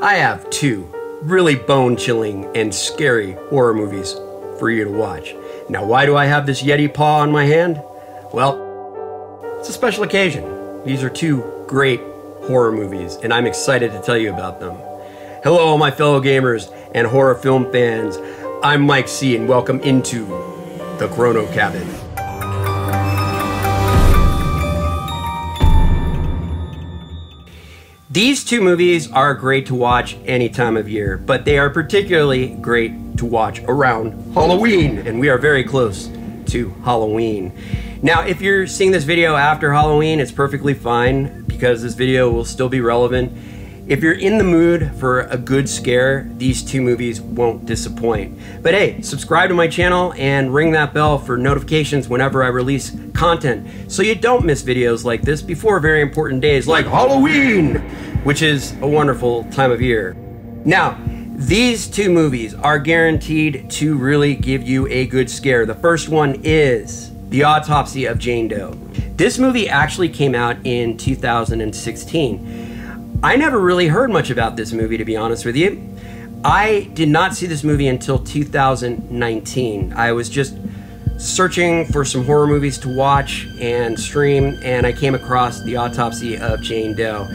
I have two really bone-chilling and scary horror movies for you to watch. Now, why do I have this Yeti paw on my hand? Well, it's a special occasion. These are two great horror movies, and I'm excited to tell you about them. Hello, all my fellow gamers and horror film fans. I'm Mike C, and welcome into the Chrono Cabin. These two movies are great to watch any time of year, but they are particularly great to watch around Halloween, and we are very close to Halloween. Now, if you're seeing this video after Halloween, it's perfectly fine because this video will still be relevant. If you're in the mood for a good scare, these two movies won't disappoint. But hey, subscribe to my channel and ring that bell for notifications whenever I release content so you don't miss videos like this before very important days like Halloween, which is a wonderful time of year. Now, these two movies are guaranteed to really give you a good scare. The first one is The Autopsy of Jane Doe. This movie actually came out in 2016. I never really heard much about this movie, to be honest with you. I did not see this movie until 2019. I was just searching for some horror movies to watch and stream, and I came across The Autopsy of Jane Doe.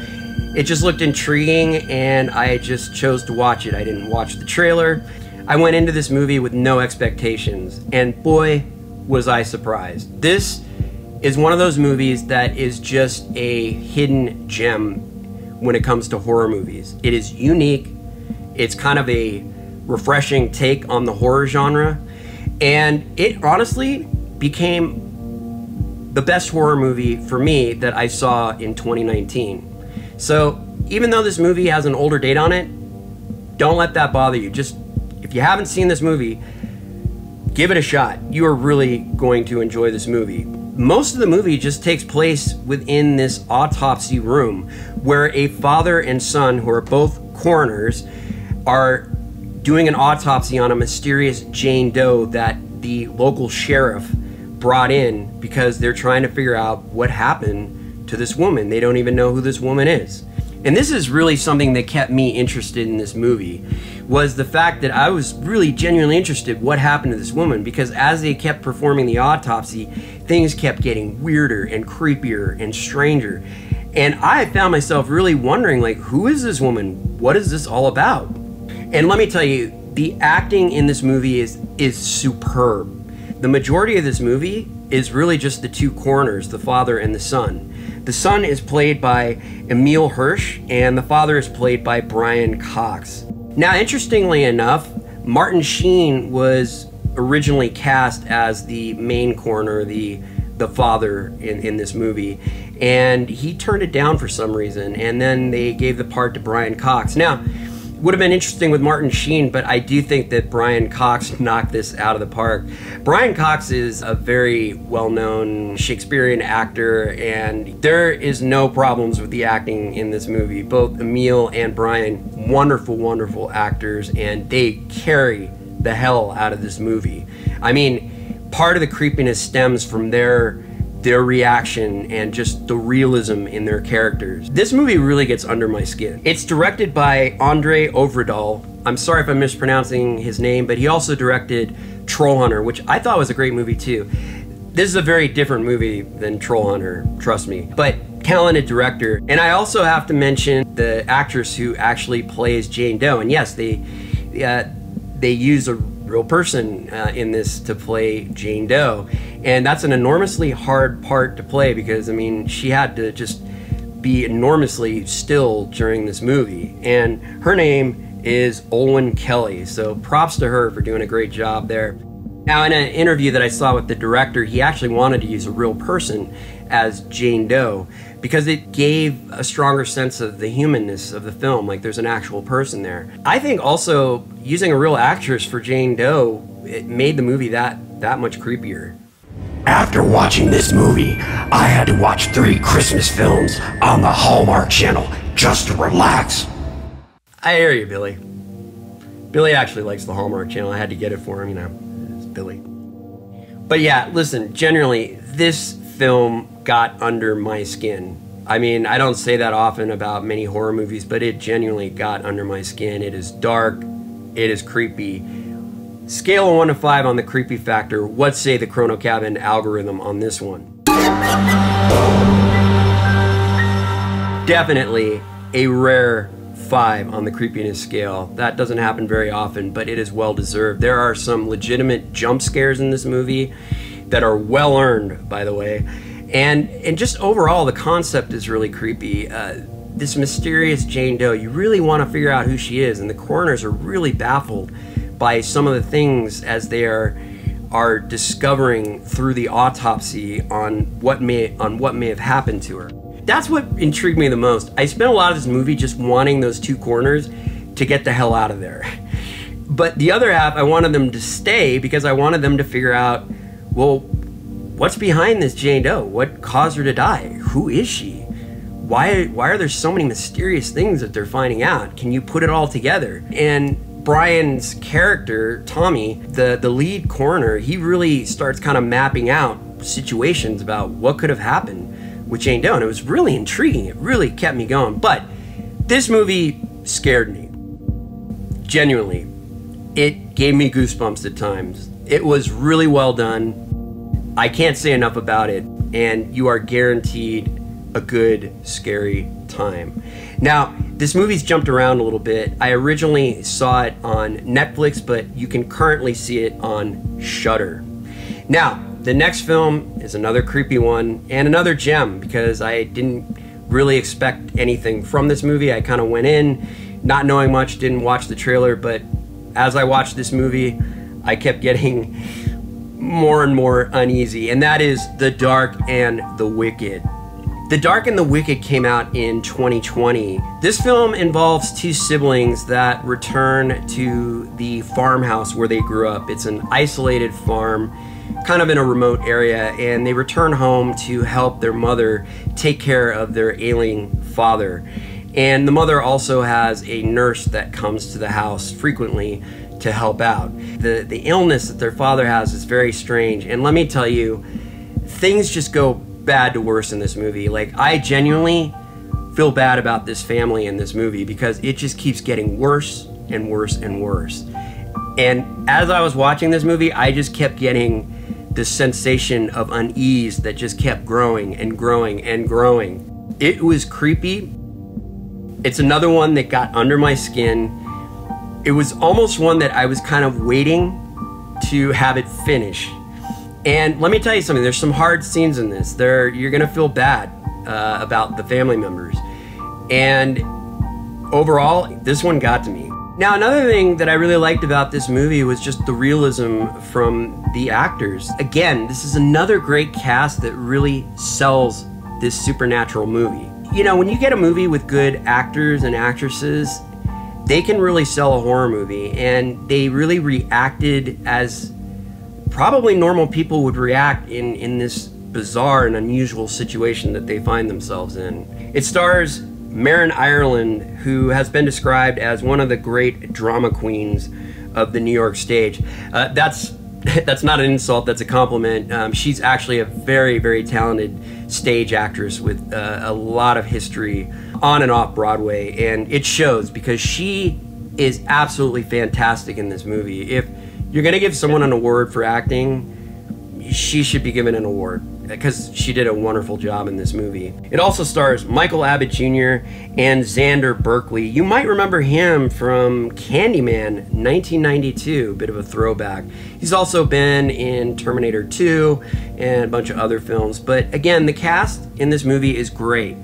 It just looked intriguing, and I just chose to watch it. I didn't watch the trailer. I went into this movie with no expectations, and boy, was I surprised. This is one of those movies that is just a hidden gem when it comes to horror movies. It is unique. It's kind of a refreshing take on the horror genre, and it honestly became the best horror movie for me that I saw in 2019. So even though this movie has an older date on it, don't let that bother you. Just, if you haven't seen this movie, give it a shot. You are really going to enjoy this movie. Most of the movie just takes place within this autopsy room where a father and son, who are both coroners, are doing an autopsy on a mysterious Jane Doe that the local sheriff brought in because they're trying to figure out what happened to this woman. They don't even know who this woman is. And this is really something that kept me interested in this movie, was the fact that I was really genuinely interested what happened to this woman, because as they kept performing the autopsy, things kept getting weirder and creepier and stranger. And I found myself really wondering, like, who is this woman? What is this all about? And let me tell you, the acting in this movie is superb. The majority of this movie is really just the two coroners, the father and the son. The son is played by Emil Hirsch, and the father is played by Brian Cox. Now, interestingly enough, Martin Sheen was originally cast as the main coroner, the father in this movie, and he turned it down for some reason, and then they gave the part to Brian Cox. Now, would have been interesting with Martin Sheen, but I do think that Brian Cox knocked this out of the park. Brian Cox is a very well-known Shakespearean actor, and there is no problems with the acting in this movie. Both Emil and Brian, wonderful, wonderful actors, and they carry the hell out of this movie. I mean, part of the creepiness stems from their reaction and just the realism in their characters. This movie really gets under my skin. It's directed by Andre Øvredal. I'm sorry if I'm mispronouncing his name, but he also directed Troll Hunter, which I thought was a great movie too. This is a very different movie than Troll Hunter, trust me, but talented director. And I also have to mention the actress who actually plays Jane Doe. And yes, they use a real person in this to play Jane Doe, and that's an enormously hard part to play because, I mean, she had to just be enormously still during this movie, and her name is Olwen Kelly, so props to her for doing a great job there. Now, in an interview that I saw with the director, he actually wanted to use a real person as Jane Doe because it gave a stronger sense of the humanness of the film, like there's an actual person there. I think also using a real actress for Jane Doe, it made the movie that much creepier. After watching this movie, I had to watch 3 Christmas films on the Hallmark Channel just to relax. I hear you, Billy. Billy actually likes the Hallmark Channel. I had to get it for him, you know. It's Billy. But yeah, listen, generally, this film got under my skin. I mean, I don't say that often about many horror movies, but it genuinely got under my skin. It is dark. It is creepy. Scale of 1 to 5 on the creepy factor. What say the Chrono Cabin algorithm on this one? Definitely a rare 5 on the creepiness scale. That doesn't happen very often, but it is well deserved. There are some legitimate jump scares in this movie that are well earned, by the way. And just overall, the concept is really creepy. This mysterious Jane Doe, you really want to figure out who she is, and the coroners are really baffled by some of the things as they are discovering through the autopsy on what may have happened to her. That's what intrigued me the most. I spent a lot of this movie just wanting those two coroners to get the hell out of there. But the other half, I wanted them to stay because I wanted them to figure out, well, what's behind this Jane Doe? What caused her to die? Who is she? Why are there so many mysterious things that they're finding out? Can you put it all together? And Brian's character, Tommy, the lead coroner, he really starts kind of mapping out situations about what could have happened with Jane Doe, and it was really intriguing. It really kept me going. But this movie scared me. Genuinely. It gave me goosebumps at times. It was really well done. I can't say enough about it, and you are guaranteed a good, scary time. Now, this movie's jumped around a little bit. I originally saw it on Netflix, but you can currently see it on Shudder. Now, the next film is another creepy one and another gem because I didn't really expect anything from this movie. I kind of went in not knowing much, didn't watch the trailer, but as I watched this movie, I kept getting more and more uneasy, and that is The Dark and the Wicked. The Dark and the Wicked came out in 2020. This film involves two siblings that return to the farmhouse where they grew up. It's an isolated farm, kind of in a remote area, and they return home to help their mother take care of their ailing father. And the mother also has a nurse that comes to the house frequently to help out. The illness that their father has is very strange, and let me tell you, things just go bad to worse in this movie. Like, I genuinely feel bad about this family in this movie because it just keeps getting worse and worse and worse. And as I was watching this movie, I just kept getting this sensation of unease that just kept growing and growing and growing. It was creepy. It's another one that got under my skin. It was almost one that I was kind of waiting to have it finish. And let me tell you something, there's some hard scenes in this. You're gonna feel bad about the family members. And overall, this one got to me. Now, another thing that I really liked about this movie was just the realism from the actors. Again, this is another great cast that really sells this supernatural movie. You know, when you get a movie with good actors and actresses, they can really sell a horror movie, and they really reacted as probably normal people would react in this bizarre and unusual situation that they find themselves in. It stars Marin Ireland, who has been described as one of the great drama queens of the New York stage. That's not an insult, that's a compliment. She's actually a very, very talented stage actress with a lot of history on and off Broadway, and it shows because she is absolutely fantastic in this movie. If you're gonna give someone an award for acting, she should be given an award because she did a wonderful job in this movie. It also stars Michael Abbott Jr. and Xander Berkeley. You might remember him from Candyman 1992, a bit of a throwback. He's also been in Terminator 2 and a bunch of other films. But again, the cast in this movie is great.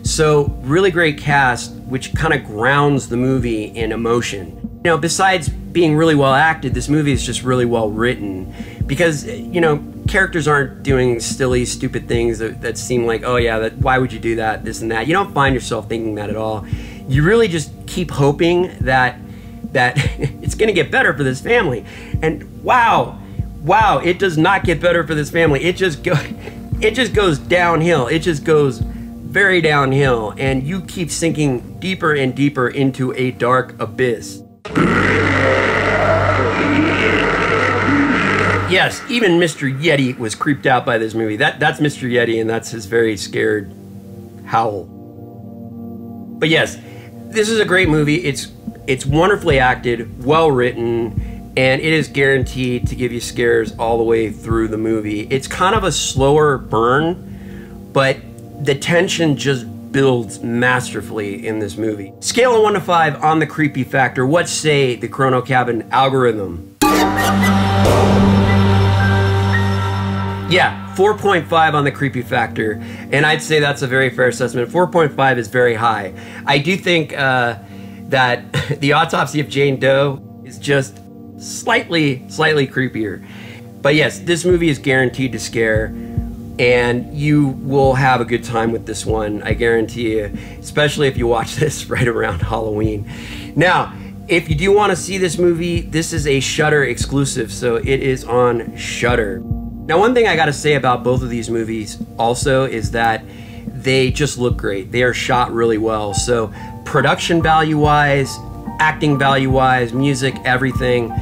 So really great cast, which kind of grounds the movie in emotion. You know, besides being really well acted, this movie is just really well written because, you know, characters aren't doing silly, stupid things that seem like, oh yeah, why would you do that, this and that. You don't find yourself thinking that at all. You really just keep hoping that it's gonna get better for this family. And wow, it does not get better for this family. It just goes downhill. It just goes very downhill, and you keep sinking deeper and deeper into a dark abyss. Yes, even Mr. Yeti was creeped out by this movie. That's Mr. Yeti, and that's his very scared howl. But yes, this is a great movie. It's wonderfully acted, well written, and it is guaranteed to give you scares all the way through the movie. It's kind of a slower burn, but the tension just builds masterfully in this movie. Scale of 1 to 5 on the creepy factor. What say the Chrono Cabin algorithm? Yeah, 4.5 on the creepy factor, and I'd say that's a very fair assessment. 4.5 is very high. I do think that the Autopsy of Jane Doe is just slightly creepier. But yes, this movie is guaranteed to scare, and you will have a good time with this one, I guarantee you, especially if you watch this right around Halloween. Now, if you do want to see this movie, this is a Shudder exclusive, so it is on Shudder. Now, one thing I gotta say about both of these movies also is that they just look great. They are shot really well. So production value-wise, acting value-wise, music, everything,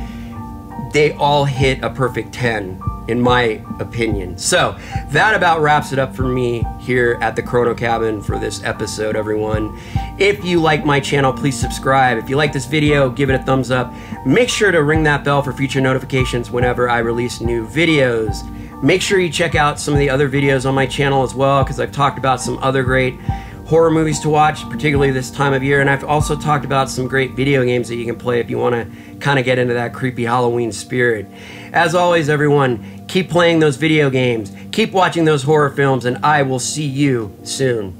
they all hit a perfect 10, in my opinion. So that about wraps it up for me here at the Chrono Cabin for this episode, everyone. If you like my channel, please subscribe. If you like this video, give it a thumbs up. Make sure to ring that bell for future notifications whenever I release new videos. Make sure you check out some of the other videos on my channel as well, because I've talked about some other great horror movies to watch, particularly this time of year, and I've also talked about some great video games that you can play if you want to kind of get into that creepy Halloween spirit. As always, everyone, keep playing those video games, keep watching those horror films, and I will see you soon.